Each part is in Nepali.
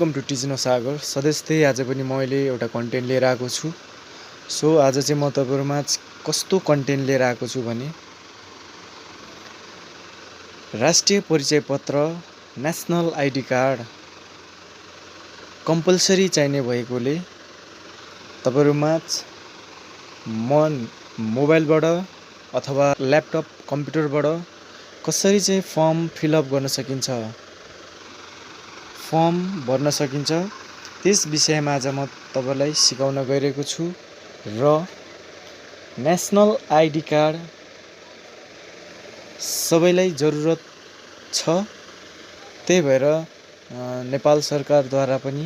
Welcome to TechnoSagar। सधैँ आज पनि मैले एउटा कन्टेन्ट लिएर आएको छु। सो आज चाहिँ म तपाईहरुमा कस्तो कन्टेन्ट लिएर आएको छु भने राष्ट्रिय परिचय पत्र, नेशनल आइडी कार्ड कम्पलसरी चाहिने भएकोले तपाईहरुमा म मोबाइलबाट अथवा ल्यापटप कम्प्युटरबाट कसरी चाहिँ फर्म फिलअप गर्न सकिन्छ, फर्म भर्न सकिन्छ, त्यस विषयमा आज म तपाईलाई सिकाउन गइरहेको छु। र नेशनल आइडी कार्ड सबैलाई जरुरत छ। त्यही भएर नेपाल सरकारद्वारा पनि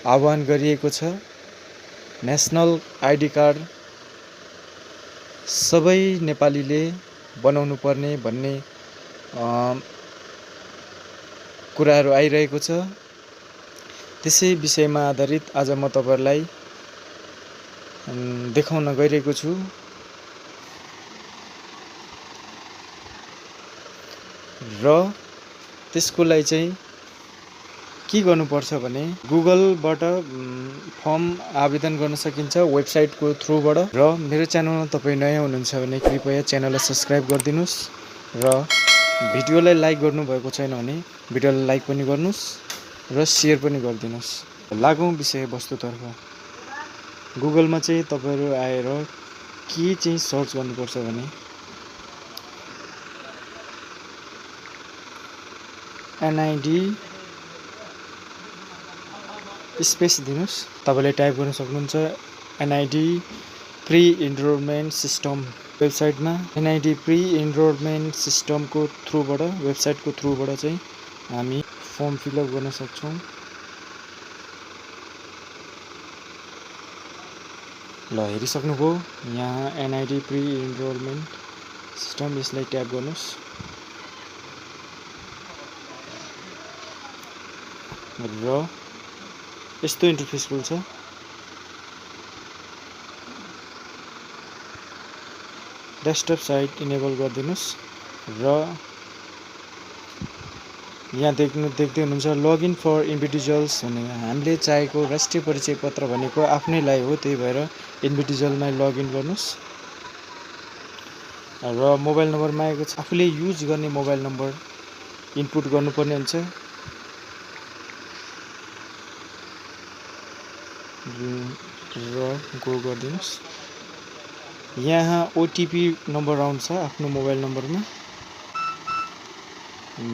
आह्वान गरिएको छ, नेशनल आइडी कार्ड सबै नेपालीले बनाउनु पर्ने भन्ने कुराहरू आइरहेको छ। त्यसै विषयमा आधारित आज म तपाईहरुलाई देखाउन गइरहेको छु। र त्यसको लागि चाहिँ के गर्नुपर्छ भने गुगलबाट फर्म आवेदन गर्न सकिन्छ वेबसाइटको थ्रुबाट। र मेरो च्यानलमा तपाई नयाँ हुनुहुन्छ भने कृपया च्यानललाई सब्स्क्राइब गरिदिनुस् र भिडियोलाई लाइक गर्नुभएको छैन भने भिडियोलाई लाइक पनि गर्नुस् र शेयर पनि गरिदिनुस्। लागौं विषयवस्तुतर्फ। गुगलमा चाहिँ तपाईहरु आएर के चाहिँ सर्च गर्नुपर्छ भने एनआईडी स्पेस दिनुस्। तपाईले टाइप गर्न सक्नुहुन्छ एनआईडी प्री इनरोलमेन्ट सिस्टम। वेबसाइटमा एनआईडी प्री इनरोलमेन्ट सिस्टमको थ्रुबाट, वेबसाइटको थ्रुबाट चाहिँ हामी फर्म फिलअप गर्न सक्छौं। ल हेरिसक्नुभयो, यहाँ एनआईडी प्री इनरोलमेन्ट सिस्टम, यसलाई ट्याप गर्नुस्। र यस्तो इन्टरफेस खुल्छ। डेस्कटप साइट इनेबल गरिदिनुस् र यहाँ देख्दै हुनुहुन्छ लगइन फर इन्डिभिजुअल्स भने हामीले चाहेको राष्ट्रिय परिचय पत्र भनेको आफ्नै लागि हो। त्यही भएर इन्डिभिजुअलमा लगइन गर्नुस् र मोबाइल नम्बर मागेको छ, आफूले युज गर्ने मोबाइल नम्बर इनपुट गर्नुपर्ने हुन्छ। र गो गरिदिनुस्। यहाँ ओटिपी नम्बर आउँछ आफ्नो मोबाइल नम्बरमा,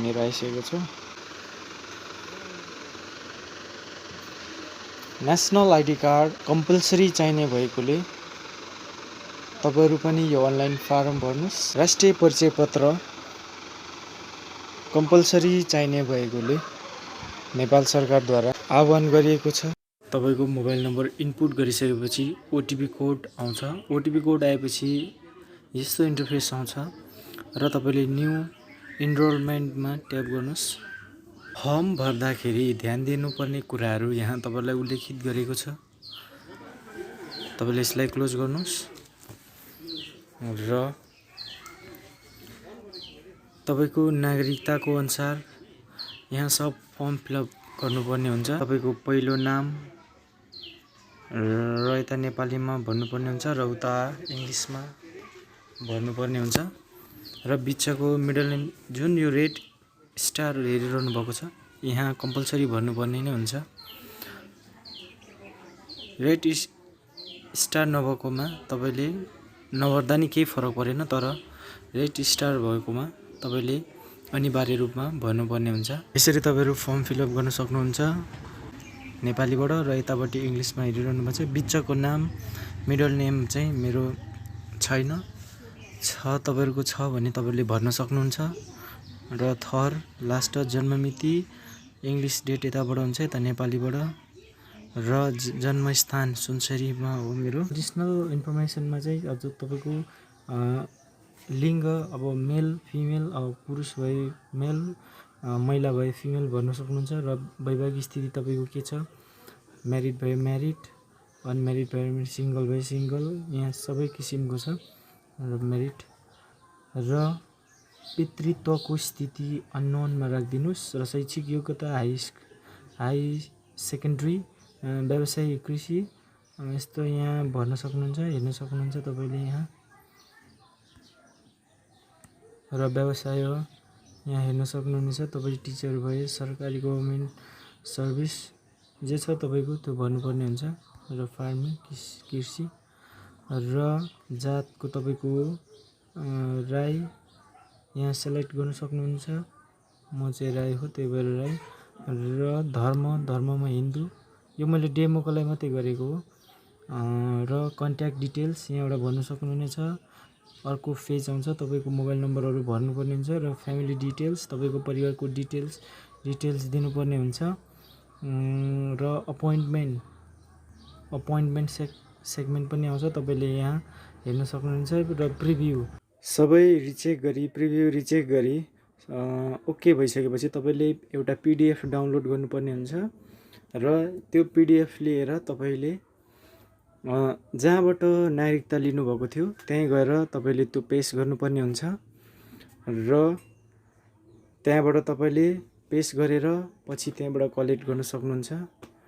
मेरो आइसकेको छ। नेशनल आइडी कार्ड कम्पलसरी चाहिने भएकोले तपाईहरु पनि यो अनलाइन फारम भर्नुस्। राष्ट्रिय परिचय पत्र कम्पलसरी चाहिने भएकोले नेपाल सरकारद्वारा आह्वान गरिएको छ। तपाईको मोबाइल नम्बर इनपुट गरिसकेपछि ओटिपी कोड आउँछ। ओटिपी कोड आएपछि यस्तो इन्टरफेस आउँछ र तपाईले न्यू इनरोलमेन्टमा ट्याप गर्नुस्। फर्म भर्दाखेरि ध्यान दिनुपर्ने कुराहरू यहाँ तपाईलाई उल्लेखित गरेको छ। तपाईले यसलाई क्लोज गर्नुस् र तपाईको नागरिकताको अनुसार यहाँ सब फर्म फिलअप गर्नुपर्ने हुन्छ। तपाईको पहिलो नाम र यता नेपालीमा भन्नुपर्ने हुन्छ र उता इङ्ग्लिसमा भन्नुपर्ने हुन्छ। र बिचको मिडल नेम जुन यो रेड स्टार हेरिरहनु भएको छ यहाँ कम्पलसरी भन्नुपर्ने नै हुन्छ। रेड स्टार नभएकोमा तपाईले नभर्दा नि केही फरक परेन, तर रेड स्टार भएकोमा तपाईले अनिवार्य रूपमा भन्नुपर्ने हुन्छ। यसरी तपाईहरु फर्म फिलअप गर्न सक्नुहुन्छ नेपालीबाट। र यतापट्टि इङ्ग्लिसमा हेरिरहनु भएको छ। बिचको नाम मिडल नेम चाहिँ मेरो छैन, तपाईहरुको छ भने तपाईले भर्न सक्नुहुन्छ। र थर लास्ट जन्ममिति इङ्ग्लिस डेट यताबाट हुन्छ, यता नेपालीबाट। र जन्मस्थान सुनसरीमा हो मेरो। एडिसनल इन्फर्मेसनमा चाहिँ अझ तपाईको लिङ्ग, अब मेल फिमेल, अब पुरुष भए मेल, महिला भए फिमेल भर्न सक्नुहुन्छ। र वैवाहिक स्थिति तपाईको के छ, म्यारिड भए म्यारिड, अनम्यारिड भए सिंगल भए सिंगल, यहाँ सबै किसिमको छ। र म्यारिड र पितृत्वको स्थिति अननोनमा राखिदिनुस्। र शैक्षिक योग्यता हाई सेकेन्ड्री व्यावसायिक कृषि यस्तो यहाँ भर्न सक्नुहुन्छ, हेर्न सक्नुहुन्छ तपाईँले यहाँ। र व्यवसाय यहाँ हेर्न सक्नुहुनेछ। तपाईँ टिचर भए, सरकारी गभर्मेन्ट सर्भिस जे छ तपाईँको त्यो भर्नुपर्ने हुन्छ। र फार्मिङ कृषि र जातको तपाईँको राई यहाँ सेलेक्ट गर्न सक्नुहुन्छ। म चाहिँ राई हो, त्यही भएर राई। र धर्ममा हिन्दू, यो मैले डेमोको लागि मात्रै गरेको हो। र कन्ट्याक्ट डिटेल्स यहाँबाट भर्न सक्नुहुनेछ। अर्को पेज आउँछ, तपाईँको मोबाइल नम्बरहरू भर्नुपर्ने हुन्छ। र फ्यामिली डिटेल्स, तपाईँको परिवारको डिटेल्स दिनुपर्ने हुन्छ। र अपोइन्टमेन्ट सेगमेन्ट पनि आउँछ, तपाईँले यहाँ हेर्न सक्नुहुन्छ। र प्रिभ्यू सबै प्रिभ्यू रिचेक गरी ओके भइसकेपछि तपाईँले एउटा PDF डाउनलोड गर्नुपर्ने हुन्छ। र त्यो PDF लिएर तपाईँले जहाँबाट नागरिकता लिनुभएको थियो त्यहीँ गएर तपाईँले त्यो पेस्ट गर्नुपर्ने हुन्छ। र त्यहाँबाट तपाईँले पेस्ट गरेर पछि त्यहाँबाट कलेक्ट गर्न सक्नुहुन्छ।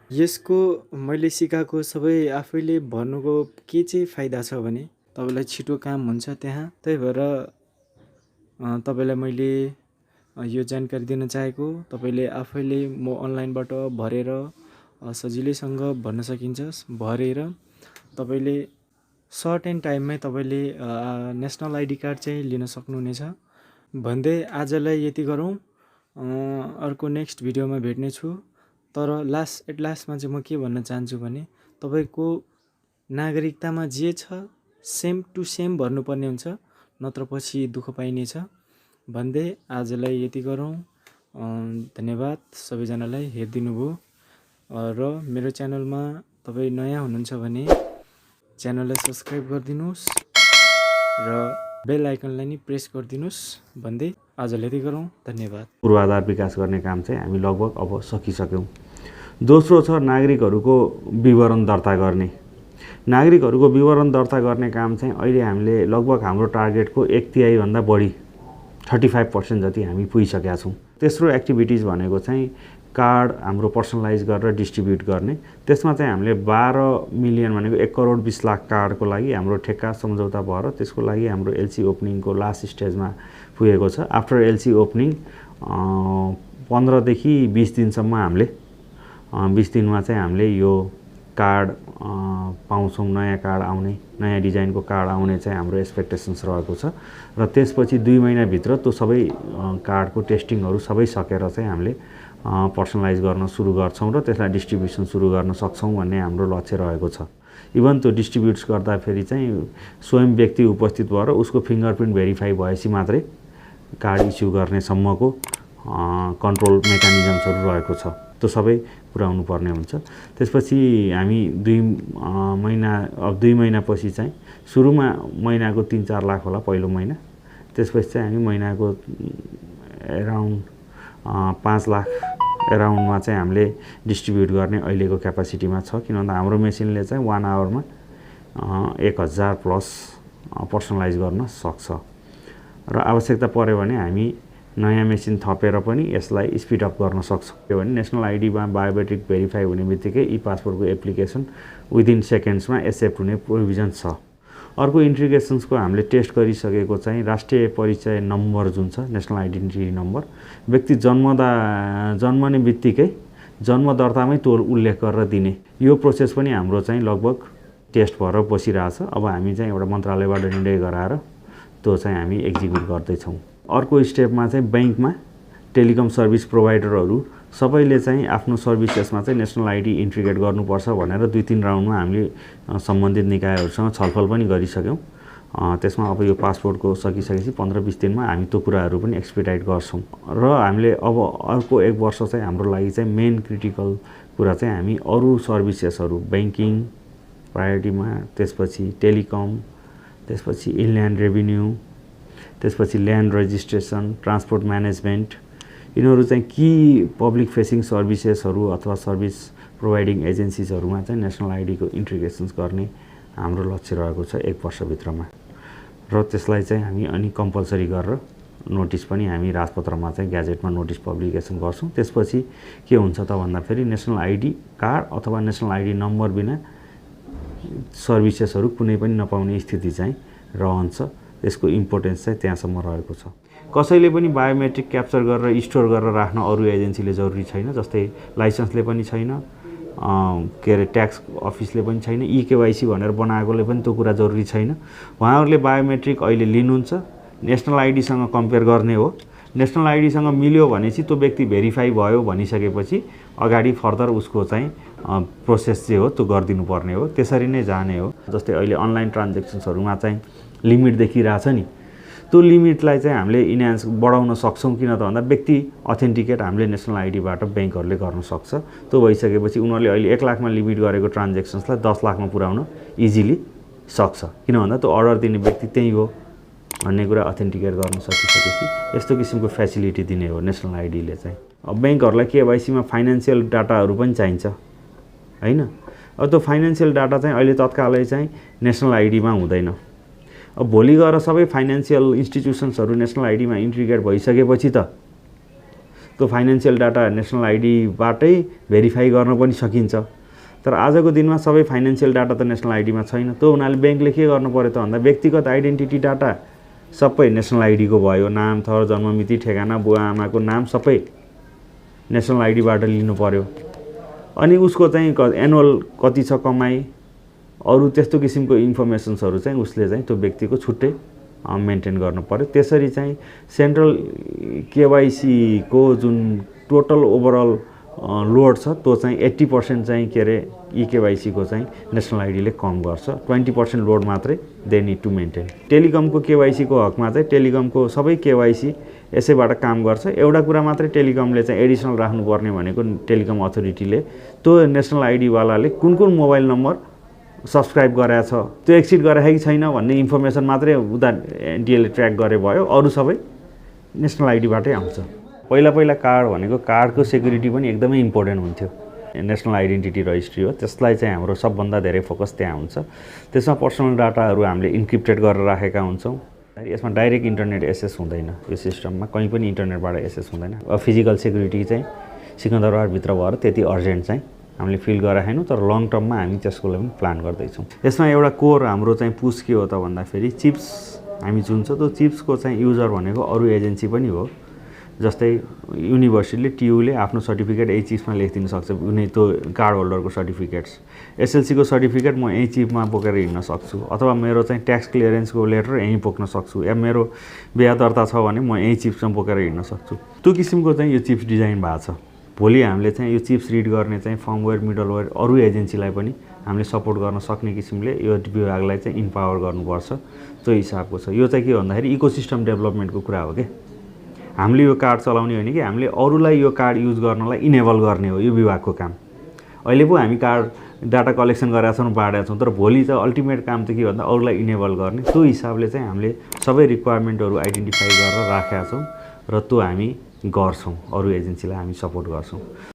यसको मैले सिकाएको सबै आफैले भर्नुको के चाहिँ फाइदा छ भने तपाईँलाई छिटो काम हुन्छ त्यहाँ। त्यही भएर तपाईँलाई मैले यो जानकारी दिन चाहेको। तपाईँले आफैले अनलाइनबाट भरेर सजिलैसँग भर्न सकिन्छ। भरेर तपाईँले सर्ट एन्ड टाइममै तपाईँले नेसनल आइडी कार्ड चाहिँ लिन सक्नुहुनेछ। भन्दै आजलाई यति गरौँ। अर्को नेक्स्ट भिडियोमा भेट्नेछु। तर लास्टमा चाहिँ म के भन्न चाहन्छु भने तपाईँको नागरिकतामा जे छ सेम टु सेम भर्नुपर्ने हुन्छ, नत्र पछि दुःख पाइनेछ। भन्दै आजलाई यति गरौँ। धन्यवाद सबैजनालाई हेरिदिनु भयो। र मेरो च्यानलमा तपाईँ नयाँ हुनुहुन्छ भने च्यानललाई सब्सक्राइब गरिदिनुहोस् र बेल आइकनलाई नि प्रेस गरिदिनुहोस्। भन्दै आजलाई यति गरौँ। धन्यवाद। पूर्वाधार विकास गर्ने काम चाहिँ हामी लगभग अब सकिसक्यौँ। दोस्रो छ नागरिकहरूको विवरण दर्ता गर्ने। नागरिकहरूको विवरण दर्ता गर्ने काम चाहिँ अहिले हामीले लगभग हाम्रो टार्गेटको 1/3 भन्दा बढी 35% जति हामी पुगिसकेका छौँ। तेस्रो एक्टिभिटिज भनेको चाहिँ कार्ड हाम्रो पर्सनलाइज गरेर डिस्ट्रिब्युट गर्ने। त्यसमा चाहिँ हामीले 12 मिलियन भनेको 1,20,00,000 कार्डको लागि हाम्रो ठेक्का सम्झौता भएर त्यसको लागि हाम्रो LC ओपनिङको लास्ट स्टेजमा पुगेको छ। आफ्टर LC ओपनिङ 15 देखि 20 दिनसम्म हामीले 20 दिनमा चाहिँ हामीले यो कार्ड पाउँछौँ। नयाँ कार्ड आउने, नयाँ डिजाइनको कार्ड आउने चाहिँ हाम्रो एक्सपेक्टेसन्स रहेको छ। र त्यसपछि 2 महिनाभित्र त्यो सबै कार्डको टेस्टिङहरू सबै सकेर चाहिँ हामीले पर्सनलाइज गर्न सुरु गर्छौँ र त्यसलाई डिस्ट्रिब्युसन सुरु गर्न सक्छौँ भन्ने हाम्रो लक्ष्य रहेको छ। इभन त्यो डिस्ट्रिब्युट्स गर्दाखेरि चाहिँ स्वयं व्यक्ति उपस्थित भएर उसको फिङ्गरप्रिन्ट भेरिफाई भएपछि मात्रै कार्ड इस्यु गर्नेसम्मको कन्ट्रोल मेकानिजम्सहरू रहेको छ। त्यो सबै पुर्याउनु पर्ने हुन्छ। त्यसपछि हामी 2 महिनापछि चाहिँ सुरुमा महिनाको 3-4 लाख होला पहिलो महिना। त्यसपछि चाहिँ हामी महिनाको एराउन्ड 5 लाख एराउन्डमा चाहिँ हामीले डिस्ट्रिब्युट गर्ने अहिलेको क्यापासिटीमा छ। किन भन्दा हाम्रो मेसिनले चाहिँ 1 आवरमा 1000 प्लस पर्सनलाइज गर्न सक्छ। र आवश्यकता पर्यो भने हामी नयाँ मेसिन थपेर पनि यसलाई स्पिड अप गर्न सक्छौँ। के भने नेसनल आइडीमा बायोमेट्रिक भेरिफाई हुने बित्तिकै पासपोर्टको एप्लिकेसन विदिन सेकेन्ड्समा एक्सेप्ट हुने प्रोभिजन छ। अर्को इन्ट्रिगेसन्सको हामीले टेस्ट गरिसकेको चाहिँ राष्ट्रिय परिचय नम्बर जुन छ, नेसनल आइडेन्टिटी नम्बर, व्यक्ति जन्मने बित्तिकै जन्म दर्तामै त्यो उल्लेख गरेर दिने, यो प्रोसेस पनि हाम्रो चाहिँ लगभग टेस्ट भएर बसिरहेछ। अब हामी चाहिँ एउटा मन्त्रालयबाट निर्णय गराएर त्यो चाहिँ हामी एक्जिक्युट गर्दैछौँ। अर्को स्टेपमा चाहिँ ब्याङ्कमा टेलिकम सर्भिस प्रोभाइडरहरू सबैले चाहिँ आफ्नो सर्भिसेसमा चाहिँ नेसनल आइडी इन्ट्रिग्रेट गर्नुपर्छ भनेर 2-3 राउन्डमा हामीले सम्बन्धित निकायहरूसँग छलफल पनि गरिसक्यौँ। त्यसमा अब यो पासपोर्टको सकिसकेपछि 15-20 दिनमा हामी त्यो कुराहरू पनि एक्सपेडाइट गर्छौँ। र हामीले अब अर्को 1 वर्ष चाहिँ हाम्रो लागि चाहिँ मेन क्रिटिकल कुरा चाहिँ हामी अरू सर्भिसेसहरू ब्याङ्किङ प्रायोरिटीमा, त्यसपछि टेलिकम, त्यसपछि इनल्यान्ड रेभिन्यू, त्यसपछि ल्यान्ड रेजिस्ट्रेसन, ट्रान्सपोर्ट म्यानेजमेन्ट, यिनीहरू चाहिँ कि पब्लिक फेसिङ सर्भिसेसहरू अथवा सर्भिस प्रोभाइडिङ एजेन्सिजहरूमा चाहिँ नेसनल आइडीको इन्ट्रिग्रेसन्स गर्ने हाम्रो लक्ष्य रहेको छ 1 वर्षभित्रमा। र त्यसलाई चाहिँ हामी अनि कम्पलसरी गरेर नोटिस पनि हामी राजपत्रमा चाहिँ ग्याजेटमा नोटिस पब्लिकेसन गर्छौँ। त्यसपछि के हुन्छ त भन्दाखेरि नेसनल आइडी कार्ड अथवा नेसनल आइडी नम्बर बिना सर्भिसेसहरू कुनै पनि नपाउने स्थिति चाहिँ रहन्छ। त्यसको इम्पोर्टेन्स चाहिँ त्यहाँसम्म रहेको छ। कसैले पनि बायोमेट्रिक क्याप्चर गरेर स्टोर गरेर राख्न अरू एजेन्सीले जरुरी छैन। जस्तै लाइसेन्सले पनि छैन, के अरे ट्याक्स अफिसले पनि छैन, केवाइसी भनेर बनाएकोले पनि त्यो कुरा जरुरी छैन। उहाँहरूले बायोमेट्रिक अहिले लिनुहुन्छ, नेसनल आइडीसँग कम्पेयर गर्ने हो। नेसनल आइडीसँग मिल्यो भनेपछि त्यो व्यक्ति भेरिफाई भयो भनिसकेपछि अगाडि फर्दर उसको चाहिँ प्रोसेस जे हो त्यो गरिदिनु पर्ने हो। त्यसरी नै जाने हो। जस्तै अहिले अनलाइन ट्रान्जेक्सन्सहरूमा चाहिँ लिमिट देखिरहेछ नि, त्यो लिमिटलाई चाहिँ हामीले इन्हान्स बढाउन सक्छौँ। किन त भन्दा व्यक्ति अथेन्टिकेट हामीले नेसनल आइडीबाट ब्याङ्कहरूले गर्न सक्छ। त्यो भइसकेपछि उनीहरूले अहिले 1 लाखमा लिमिट गरेको ट्रान्जेक्सन्सलाई 10 लाखमा पुर्याउन इजिली सक्छ। किन भन्दा त्यो अर्डर दिने व्यक्ति त्यही हो भन्ने कुरा अथेन्टिकेट गर्न सकिसकेपछि यस्तो किसिमको फेसिलिटी दिने हो नेसनल आइडीले चाहिँ। अब ब्याङ्कहरूलाई केवाइसीमा फाइनेन्सियल डाटाहरू पनि चाहिन्छ हैन। अब त्यो फाइनेन्सियल डाटा चाहिँ अहिले तत्कालै चाहिँ नेसनल आइडीमा हुँदैन। अब भोलि गएर सबै फाइनेन्सियल इन्स्टिट्युसन्सहरू नेसनल आइडीमा इन्टिग्रेट भइसकेपछि त त्यो फाइनेन्सियल डाटा नेसनल आइडीबाटै भेरिफाई गर्न पनि सकिन्छ। तर आजको दिनमा सबै फाइनेन्सियल डाटा त नेसनल आइडीमा छैन। त्यो हुनाले ब्याङ्कले के गर्नु पर्यो त भन्दा व्यक्तिगत आइडेन्टिटी डाटा सबै नेसनल आइडीको भयो। नाम, थर, जन्ममिति, ठेगाना, बुवा आमाको नाम सबै नेसनल आइडीबाट लिनु पर्यो। अनि उसको चाहिँ एनुअल कति छ कमाइ, अरू त्यस्तो किसिमको इन्फर्मेसन्सहरू चाहिँ उसले चाहिँ त्यो व्यक्तिको छुट्टै मेन्टेन गर्नु पर्यो। त्यसरी चाहिँ सेन्ट्रल केवाइसीको जुन टोटल ओभरअल लोड छ त्यो चाहिँ 80% चाहिँ के अरे केवाइसीको चाहिँ नेसनल आइडीले कम गर्छ। 20% लोड मात्रै दे निड टु मेन्टेन। टेलिकमको केवाइसीको हकमा चाहिँ टेलिकमको सबै केवाइसी यसैबाट काम गर्छ। एउटा कुरा मात्रै टेलिकमले चाहिँ एडिसनल राख्नुपर्ने भनेको टेलिकम अथोरिटीले त्यो नेसनल आइडीवालाले कुन कुन मोबाइल नम्बर सब्सक्राइब गरेछ, त्यो एक्सिड गरेछ कि छैन भन्ने इन्फर्मेसन मात्रै उता एनटिएले ट्र्याक गरे भयो। अरू सबै नेसनल आइडीबाटै आउँछ। पहिला कार्ड भनेको कार्डको सेक्युरिटी पनि एकदमै इम्पोर्टेन्ट हुन्थ्यो। नेसनल आइडेन्टिटी रजिस्ट्री हो, त्यसलाई चाहिँ हाम्रो सबभन्दा धेरै फोकस त्यहाँ हुन्छ। त्यसमा पर्सनल डाटाहरू हामीले इन्क्रिप्टेड गरेर राखेका हुन्छौँ। यसमा डाइरेक्ट इन्टरनेट एक्सेस हुँदैन। यो सिस्टममा कहीँ पनि इन्टरनेटबाट एक्सेस हुँदैन। फिजिकल सेक्युरिटी चाहिँ सिकन्दरबारभित्र भएर त्यति अर्जेन्ट चाहिँ हामीले फिल गरेका छैनौँ। तर लङ टर्ममा हामी त्यसको लागि प्लान गर्दैछौँ। यसमा एउटा कोर हाम्रो चाहिँ पुस के हो त भन्दाखेरि चिप्स हामी जुन छ त्यो चिप्सको चाहिँ युजर भनेको अरू एजेन्सी पनि हो। जस्तै युनिभर्सिटीले टियुले आफ्नो सर्टिफिकेट यही चिप्समा लेखिदिन सक्छ। कुनै त्यो कार्ड होल्डरको सर्टिफिकेट्स, एसएलसीको सर्टिफिकेट म यही चिपमा बोकेर हिँड्न सक्छु, अथवा मेरो चाहिँ ट्याक्स क्लियरेन्सको लेटर यहीँ बोक्न सक्छु, या मेरो बिहा दर्ता छ भने म यही चिप्समा बोकेर हिँड्न सक्छु। त्यो किसिमको चाहिँ यो चिप्स डिजाइन भएको छ। भोलि हामीले चाहिँ यो चिप्स रिड गर्ने चाहिँ फर्मवेयर, मिडलवेयर अरू एजेन्सीलाई पनि हामीले सपोर्ट गर्न सक्ने किसिमले यो विभागलाई चाहिँ इम्पावर गर्नुपर्छ। त्यो हिसाबको छ। यो चाहिँ के भन्दाखेरि इकोसिस्टम डेभलपमेन्टको कुरा हो। हामीले यो कार्ड चलाउने होइन कि हामीले अरूलाई यो कार्ड युज गर्नलाई इनेबल गर्ने हो यो विभागको काम। अहिले पो हामी कार्ड डाटा कलेक्सन गरेका छौँ, बाँडेका छौँ, तर भोलि चाहिँ अल्टिमेट काम चाहिँ के भन्दा अरूलाई इनेबल गर्ने। त्यो हिसाबले चाहिँ हामीले सबै रिक्वायरमेन्टहरू आइडेन्टिफाई गरेर राखेका छौँ र त्यो हामी गर्छौँ। अरू एजेन्सीलाई हामी सपोर्ट गर्छौँ।